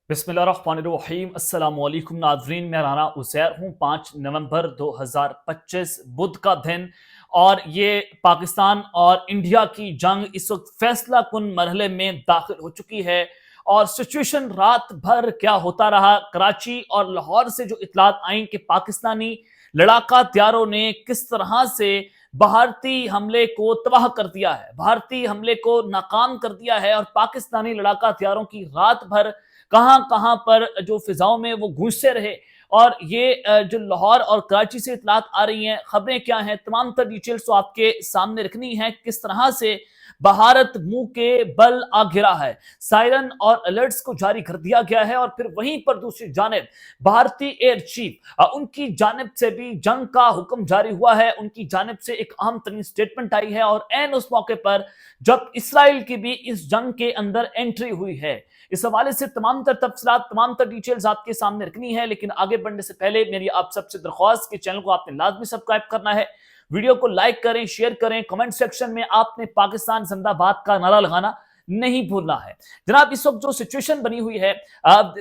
بسم اللہ الرحمن الرحیم۔ السلام علیکم ناظرین، میں رانا عزیر ہوں۔ 5 نومبر 2025 بدھ کا دن، اور یہ پاکستان اور انڈیا کی جنگ اس وقت فیصلہ کن مرحلے میں داخل ہو چکی ہے، اور سچویشن رات بھر کیا ہوتا رہا۔ کراچی اور لاہور سے جو اطلاعات آئیں کہ پاکستانی لڑاکا طیاروں نے کس طرح سے بھارتی حملے کو تباہ کر دیا ہے، بھارتی حملے کو ناکام کر دیا ہے، اور پاکستانی لڑاکا طیاروں کی رات بھر کہاں کہاں پر جو فضاؤں میں وہ گونجتے رہے۔ اور یہ جو لاہور اور کراچی سے اطلاعات آ رہی ہیں، خبریں کیا ہیں، تمام تر ڈیٹیلز تو آپ کے سامنے رکھنی ہے۔ کس طرح سے بھارت منہ کے بل آ گرا ہے، سائرن اور الرٹس کو جاری کر دیا گیا ہے، اور پھر وہیں پر دوسری جانب بھارتی ایئر چیف ان کی جانب سے بھی جنگ کا حکم جاری ہوا ہے۔ ان کی جانب سے ایک اہم ترین سٹیٹمنٹ آئی ہے، اور عین اس موقع پر جب اسرائیل کی بھی اس جنگ کے اندر انٹری ہوئی ہے۔ اس حوالے سے تمام تر تفصیلات، تمام تر ڈیٹیلز آپ کے سامنے رکھنی ہے، لیکن آگے بڑھنے سے پہلے میری آپ سب سے درخواست کہ چینل کو آپ نے لازمی سبسکرائب کرنا ہے، ویڈیو کو لائک کریں، شیئر کریں، کمنٹ سیکشن میں آپ نے پاکستان زندہ باد کا نعرہ لگانا نہیں بھولنا ہے۔ جناب، اس وقت جو سچویشن بنی ہوئی ہے،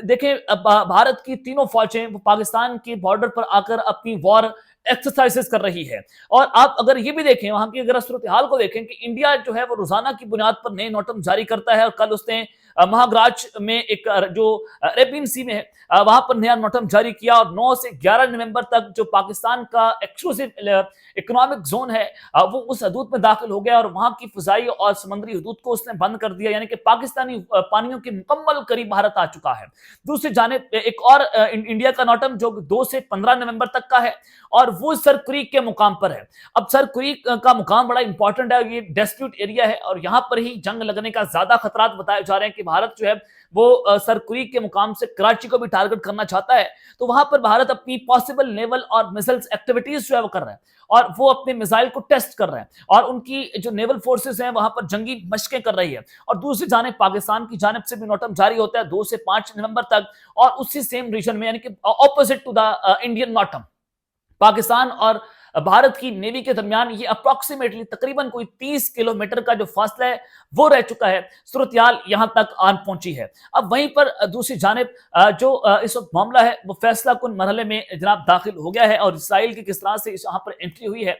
دیکھیں بھارت کی تینوں فوجیں وہ پاکستان کے بارڈر پر آ کر اپنی وار ایکسرسائزز کر رہی ہے، اور آپ اگر یہ بھی دیکھیں، وہاں کی اگر صورتحال کو دیکھیں کہ انڈیا جو ہے وہ روزانہ کی بنیاد پر نئے نوٹم جاری کرتا ہے، اور کل اس نے مہاگراج میں ایک جو عربین سی میں ہے وہاں پر نیا نوٹم جاری کیا، اور 9 سے 11 نومبر تک جو پاکستان کا ایکسکلوسیو اکنامک زون ہے وہ اس حدود میں داخل ہو گیا، اور وہاں کی فضائی اور سمندری حدود کو اس نے بند کر دیا، یعنی کہ پاکستانی پانیوں کے مکمل قریب بھارت آ چکا ہے۔ دوسری جانب ایک اور انڈیا کا نوٹم جو 2 سے 15 نومبر تک کا ہے، اور وہ سر کریک کے مقام پر ہے۔ اب سر کریک کا مقام بڑا امپورٹنٹ ہے، یہ ڈسپیوٹ ایریا ہے، اور یہاں پر ہی جنگ لگنے کا زیادہ خطرات بتائے جا رہے ہیں کہ بھارت جو ہے وہ سر کریک کے مقام سے کراچی کو بھی ٹارگٹ کرنا چاہتا ہے، تو وہاں پر بھارت اپنی پاسبل نیول اور میزائلز ایکٹیویٹیز جو ہے وہ کر رہا ہے، اور وہ اپنے میزائل کو ٹیسٹ کر رہے ہیں، اور ان کی جو نیول فورسز ہیں وہاں پر جنگی مشقیں کر رہی ہے۔ اور دوسری جانب پاکستان کی جانب سے بھی نوٹم جاری ہوتا ہے 2 سے 5 نومبر تک، اور اسی سیم ریجن میں، یعنی کہ اپوزٹ ٹو دا انڈین نوٹم، پاکستان اور بھارت کی نیوی کے درمیان یہ اپروکسیمیٹلی تقریباً کوئی 30 کلومیٹر کا جو فاصلہ ہے وہ رہ چکا ہے۔ صورتحال یہاں تک آن پہنچی ہے۔ اب وہیں پر دوسری جانب جو اس وقت معاملہ ہے وہ فیصلہ کن مرحلے میں جناب داخل ہو گیا ہے، اور اسرائیل کی کس طرح سے یہاں پر انٹری ہوئی ہے۔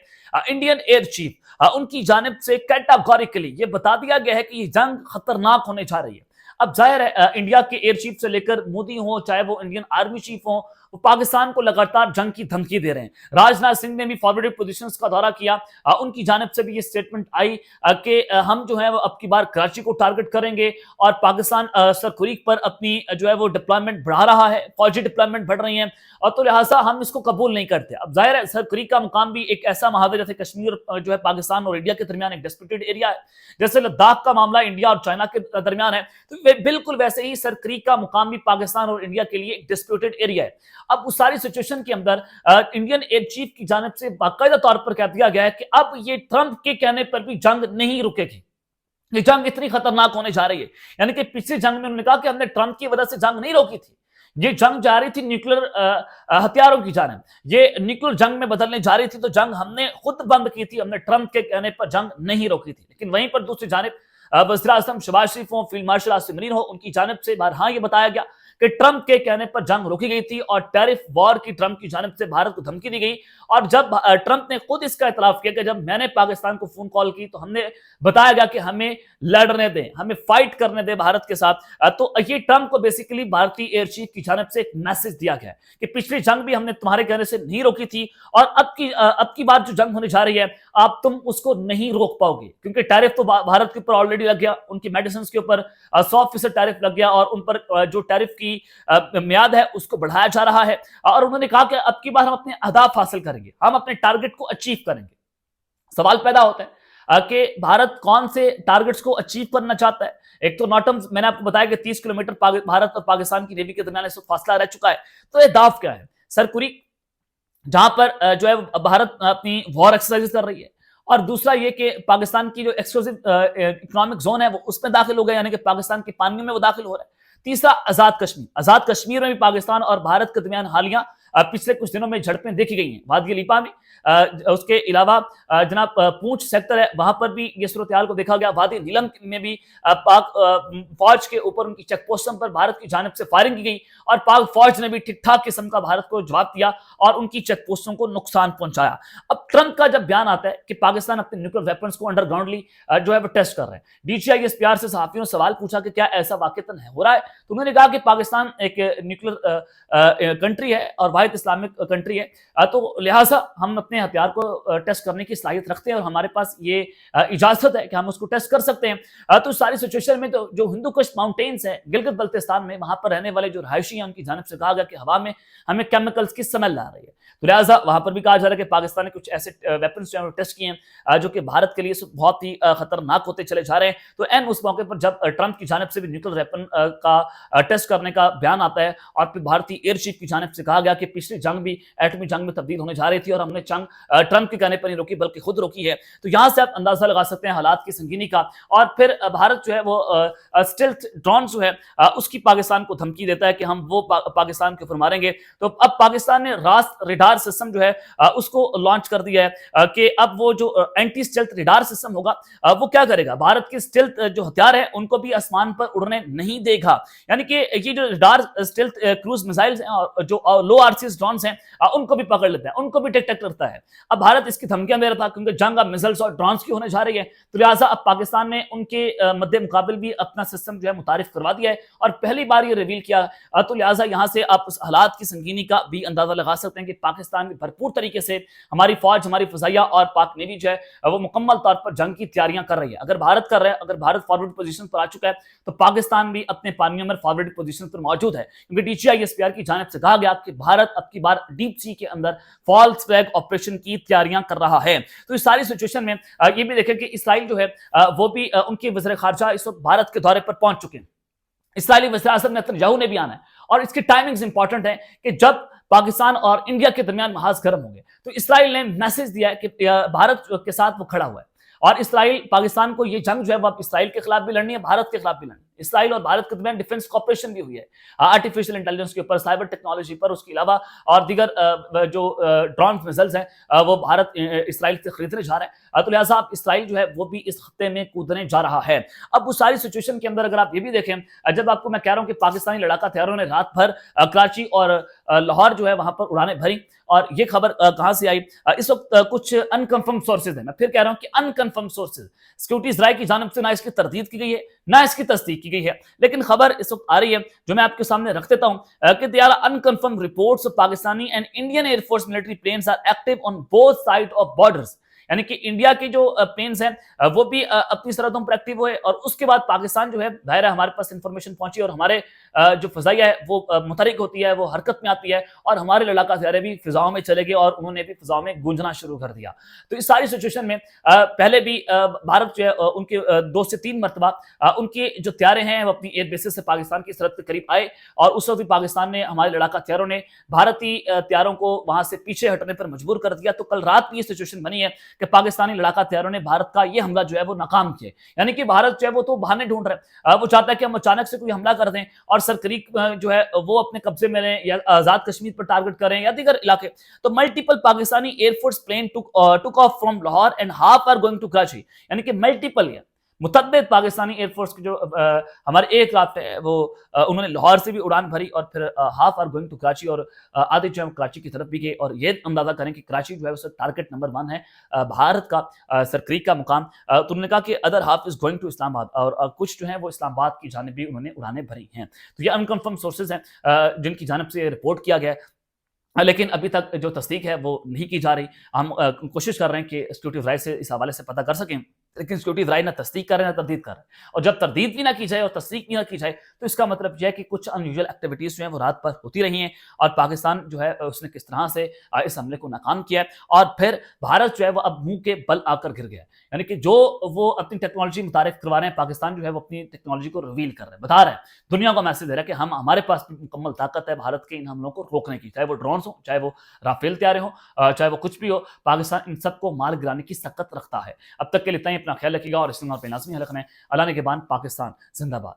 انڈین ایئر چیف ان کی جانب سے کیٹاگوریکلی یہ بتا دیا گیا ہے کہ یہ جنگ خطرناک ہونے جا رہی ہے۔ اب ظاہر ہے انڈیا کے ایئر چیف سے لے کر مودی ہوں، چاہے وہ انڈین آرمی چیف ہوں، وہ پاکستان کو لگاتار جنگ کی دھمکی دے رہے ہیں۔ راجناتھ سنگھ نے بھی فارورڈ پوزیشنز کا دورہ کیا، ان کی جانب سے بھی یہ سٹیٹمنٹ آئی کہ ہم جو ہے وہ اب کی بار کراچی کو ٹارگٹ کریں گے، اور پاکستان سر کریک پر اپنی جو ہے وہ ڈپلائمنٹ بڑھا رہا ہے، فوجی ڈپلائمنٹ بڑھ رہی ہیں، اور تو لہٰذا ہم اس کو قبول نہیں کرتے۔ اب ظاہر ہے سر کریک کا مقام بھی ایک ایسا محاذ جیسے کشمیر جو ہے پاکستان اور انڈیا کے درمیان ایک ڈسپیوٹڈ ایریا ہے، جیسے لداخ کا معاملہ انڈیا اور چائنا کے درمیان ہے، تو بالکل ویسے ہی سر کریک کا مقام بھی پاکستان اور انڈیا کے لیے ایک ڈسپیوٹڈ ایریا ہے۔ اب اس ساری سچویشن کے اندر انڈین ایئر چیف کی جانب سے باقاعدہ طور پر کہہ دیا گیا ہے کہ اب یہ ٹرمپ کے کہنے پر بھی جنگ نہیں رکے گی، یہ جنگ اتنی خطرناک ہونے جا رہی ہے۔ یعنی کہ پچھلی جنگ میں انہوں نے کہا کہ ہم نے ٹرمپ کی وجہ سے جنگ نہیں روکی تھی، یہ جنگ جا رہی تھی نیوکلیر ہتھیاروں کی جانب، یہ نیوکلیر جنگ میں بدلنے جا رہی تھی، تو جنگ ہم نے خود بند کی تھی، ہم نے ٹرمپ کے کہنے پر جنگ نہیں روکی تھی۔ لیکن وہیں پر دوسری جانب وزیر اعظم شہباز شریف ہوں، فیلڈ مارشل عاصم منیر ہوں، ان کی جانب سے بہرحال یہ بتایا گیا کہ ٹرمپ کے کہنے پر جنگ روکی گئی تھی، اور ٹیرف وار کی ٹرمپ کی جانب سے بھارت کو دھمکی دی گئی۔ اور جب ٹرمپ نے خود اس کا اعتراف کیا کہ جب میں نے پاکستان کو فون کال کی تو ہم نے بتایا گیا کہ ہمیں لڑنے دیں، ہمیں فائٹ کرنے دیں بھارت کے ساتھ، تو یہ ٹرمپ کو بیسیکلی بھارتی ایئر چیف کی جانب سے ایک میسج دیا گیا ہے کہ پچھلی جنگ بھی ہم نے تمہارے کہنے سے نہیں روکی تھی، اور اب کی بار جو جنگ ہونے جا رہی ہے آپ تم اس کو نہیں روک پاؤ گے، کیونکہ ٹیرف تو بھارت کے اوپر آلریڈی لگ گیا، ان کی میڈیسنز کے اوپر 100% ٹیرف لگ گیا، اور ان پر جو ٹیرف کی میعاد ہے اس کو بڑھایا جا رہا ہے، اور انہوں نے کہا کہ اب کی بار ہم اپنے اہداف حاصل کریں گے، ہم اپنے ٹارگٹ کو اچیو کریں گے۔ سوال پیدا ہوتا ہے کہ بھارت کون سے ٹارگٹس کو اچیو کرنا چاہتا ہے۔ ایک تو نوٹم میں نے آپ کو بتایا کہ 30 کلومیٹر بھارت اور پاکستان کی نیوی کے درمیان اس فاصلہ رہ چکا ہے، تو اہداف کیا ہے؟ سر کریک جہاں پر جو ہے بھارت اپنی وار ایکسرسائز کر رہی ہے، اور دوسرا یہ کہ پاکستان کی جو ایکسکلوسیو اکنامک زون ہے وہ اس میں داخل ہو گیا، یعنی کہ پاکستان کے پانیوں میں وہ داخل ہو رہا ہے۔ تیسرا آزاد کشمیر میں بھی پاکستان اور بھارت کے درمیان حالیہ पिछले कुछ दिनों में झड़पें देखी गई हैं वादी लिपा में। उसके अलावा जनाब पूंछ सेक्टर है, वहां पर भी ये सूरत हाल को देखा गया। वादी नीलम में भी पाक फौज के ऊपर उनकी चेक पोस्टों पर भारत की जानिब से फायरिंग की गई और पाक फौज ने भी ठीक ठाक किस्म का भारत को जवाब दिया और उनकी चेक पोस्टों को नुकसान पहुंचाया। अब ट्रंप का जब बयान आता है कि पाकिस्तान अपने न्यूक्लियर वेपन्स को अंडरग्राउंडली जो है वो टेस्ट कर रहे हैं, DCISPR से सहाफियों ने सवाल पूछा कि क्या ऐसा वाकईतन हो रहा है, तो उन्होंने कहा कि पाकिस्तान एक न्यूक्लियर कंट्री है और वाहिद इस्लामिक कंट्री है, तो लिहाजा हम अपने हथियार को टेस्ट करने की सलाहियत रखते हैं और हमारे पास ये इजाजत है कि हम उसको टेस्ट कर सकते हैं। तो सारी सिचुएशन में तो जो हिंदू कुश माउंटेन्स है गिलगित बल्तिस्तान में, वहां पर रहने वाले जो रहायशी हैं उनकी जानिब से कहा गया कि हवा में हमें केमिकल्स की स्मेल आ रही है, तो लिहाजा वहां पर भी कहा जा रहा है कि पाकिस्तान ने कुछ ऐसे वेपन्स जो है टेस्ट किए हैं जो कि भारत के लिए बहुत ही खतरनाक होते चले जा रहे हैं। तो एन उस मौके पर जब ट्रंप की जानिब से भी न्यूक्लियर वेपन का टेस्ट करने का बयान आता है और फिर भारतीय एयर चीफ की जानिब से कहा गया कि पिछली जंग भी एटमी जंग में तब्दील होने जा रही थी और हमने जंग ट्रंप के कहने पर नहीं रोकी बल्कि खुद रोकी है, तो यहां से आप अंदाजा लगा सकते हैं हालात की संगीनी का। और फिर भारत जो है वो स्टेल्थ ड्रोन जो है उसकी पाकिस्तान को धमकी देता है कि हम वो पाकिस्तान के ऊपर मारेंगे। तो अब पाकिस्तान ने रास्ट रेडार सिस्टम जो है उसको लॉन्च कर दिया है कि अब वो जो एंटी स्टेल्थ रेडार सिस्टम होगा वो क्या करेगा, भारत के स्टेल्थ जो हथियार है उनको भी आसमान पर उड़ने नहीं देगा। यानी कि ये जो रेडार स्टेल्थ क्रूज मिसाइल्स हैं और जो लो आरसीएस ड्रोन्स हैं उनको भी पकड़ लेते हैं, उनको भी डिटेक्ट करता है। अब भारत इसकी धमकियां दे रहा था क्योंकि जंग अब मिसाइल्स और ड्रोन्स की होने जा रही है, तो लिहाजा अब पाकिस्तान ने उनके मध्य मुकाबिल भी अपना सिस्टम जो है मुतारिफ करवा दिया है और पहली बार ये रिवील किया। तो लिहाजा यहां से आप उस हालात की संगीनी का भी अंदाजा लगा सकते हैं कि पाकिस्तान भी भरपूर तरीके से हमारी फौज, हमारी फजाइया और पाक नेवी जो है वो मुकम्मल तौर पर जंग की तैयारियां कर रही है। अगर भारत कर रहा है, अगर भारत फॉरवर्ड पोजीशन पर आ चुका है, तो पाकिस्तान भी अपने पानियों में फॉरवर्ड पोजीशन पर मौजूद है, क्योंकि DCISPR की जानिब से कहा गया कि भारत अब की बार डीप सी के अंदर फॉल्स फ्लैग ऑपरेशन की तैयारियां कर रहा है। तो इस सारी सिचुएशन में ये भी देखें कि इसराइल जो है वो भी उनके वज़ीर खारजा इस वक्त भारत के दौरे पर पहुंच चुके हैं। इसराइली वज़ीर आज़म नेतन्याहू ने भी आना है और इसकी टाइमिंग्स इंपॉर्टेंट है कि जब पाकिस्तान और इंडिया के दरमियान महाज गर्म होंगे, तो इसराइल ने मैसेज दिया है कि भारत के साथ वो खड़ा हुआ है और इसराइल पाकिस्तान को ये जंग जो है वो अब इसराइल के खिलाफ भी लड़नी है, भारत के खिलाफ भी लड़नी है। इसराइल और भारत के दरमियान डिफेंस कॉपरेशन भी हुई है, आर्टिफिशियल इंटेलिजेंस के ऊपर, साइबर टेक्नोलॉजी पर, उसके अलावा और दीगर जो ड्रोन मिसाइल्स हैं वो भारत इसराइल से खरीदने जा रहा है। तो लिहाजा अब इसराइल जो है वो भी इस खत्ते में कूदने जा रहा है। अब उस सारी सिचुएशन के अंदर अगर आप ये भी देखें, जब आपको मैं कह रहा हूं कि पाकिस्तानी लड़ाका हथियारों ने रात भर कराची और लाहौर जो है वहां पर उड़ानें भरी, और ये खबर कहां से आई, इस वक्त कुछ अनकंफर्म सोर्सेज है, मैं फिर कह रहा हूं कि अनकंफर्म सोर्सेज, सिक्योरिटीज राय की जानिब से ना इसकी तरदीद की गई है ना इसकी तस्दीक की गई है, लेकिन खबर इस वक्त आ रही है जो मैं आपके सामने रख देता हूं कि there are unconfirmed reports of Pakistani and Indian air force military planes are active on both side of borders. यानी कि इंडिया के जो प्लेन्स हैं वो भी अपनी सरहदों पर एक्टिव हुए और उसके बाद पाकिस्तान जो है दायरा हमारे पास इंफॉर्मेशन पहुंची और हमारे जो फजाइया है वो मुतहरिक होती है, वो हरकत में आती है और हमारे लड़ाका हथियारे भी फिजाओं में चले गए और उन्होंने भी फिजाओं में गूंजना शुरू कर दिया। तो इस सारी सिचुएशन में पहले भी भारत जो है उनके 2 से 3 मरतबा उनके जो हथियारे हैं वो अपनी एयर बेसिस से पाकिस्तान की सरहद के करीब आए और उस वक्त भी पाकिस्तान ने, हमारे लड़ाका हथियारों ने भारतीय हथियारों को वहां से पीछे हटने पर मजबूर कर दिया। तो कल रात भी ये सिचुएशन बनी है कि पाकिस्तानी लड़ाका हथियारों ने भारत का ये हमला जो है वो नाकाम किया। यानी कि भारत जो है वो तो बहाने ढूंढ रहा है, वो चाहता है कि हम अचानक से कोई हमला कर दें और सरक्रीक जो है वो अपने कब्जे में लें या आजाद कश्मीर पर टारगेट करें या दीगर इलाके। तो multiple Pakistani air force plane took off from Lahore and half are going to Karachi, यानी कि मल्टीपल है मुतअद्दिद पाकिस्तानी एयरफोर्स की जो हमारे एयरक्राफ्ट है वो उन्होंने लाहौर से भी उड़ान भरी और फिर half are going to Karachi और आधे जो है कराची की तरफ भी गए। और ये अंदाजा करें कि कराची जो है उसका टारगेट नंबर 1 है भारत का सरक्रीक का मुकाम। तो उन्होंने कहा कि other half is going to Islamabad और कुछ जो है वो इस्लामाबाद की जानिब भी उन्होंने उड़ाने भरी हैं। तो ये अनकन्फर्म सोर्सेज हैं जिनकी जानिब से रिपोर्ट किया गया है, लेकिन अभी तक जो तस्दीक है वो नहीं की जा रही। हम कोशिश कर रहे हैं कि सिक्योरिटी राय से इस हवाले से पता कर सकें, लेकिन सिक्योरिटी राय ना तस्दीक कर रहे हैं ना तरदीद कर रहे हैं। और जब तरदीद भी ना की जाए और तस्दीक भी ना की जाए तो इसका मतलब यह है कि कुछ अनयूजुअल एक्टिविटीज जो है वो रात पर होती रही हैं और पाकिस्तान जो है उसने किस तरह से इस हमले को नाकाम किया है और फिर भारत जो है वो अब मुंह के बल आकर गिर गया। यानी कि जो वो अपनी टेक्नोलॉजी मुतारिफ करवा रहे हैं, पाकिस्तान जो है वो अपनी टेक्नोलॉजी को रिवील कर रहे हैं, बता रहे हैं, दुनिया को मैसेज दे रहा है कि हम, हमारे पास भी मुकम्मल ताकत है भारत के इन हमलों को रोकने की, चाहे वो ड्रोन हो, चाहे वो राफेल तैयारे हो, चाहे वो कुछ भी हो, पाकिस्तान इन सबको मार गिराने की सकत रखता है। अब तक के लिए इतना ही, अपना ख्याल रखिएगा और इस पे लाज़मी हलक ने अल्लाह ने के बाद पाकिस्तान जिंदाबाद।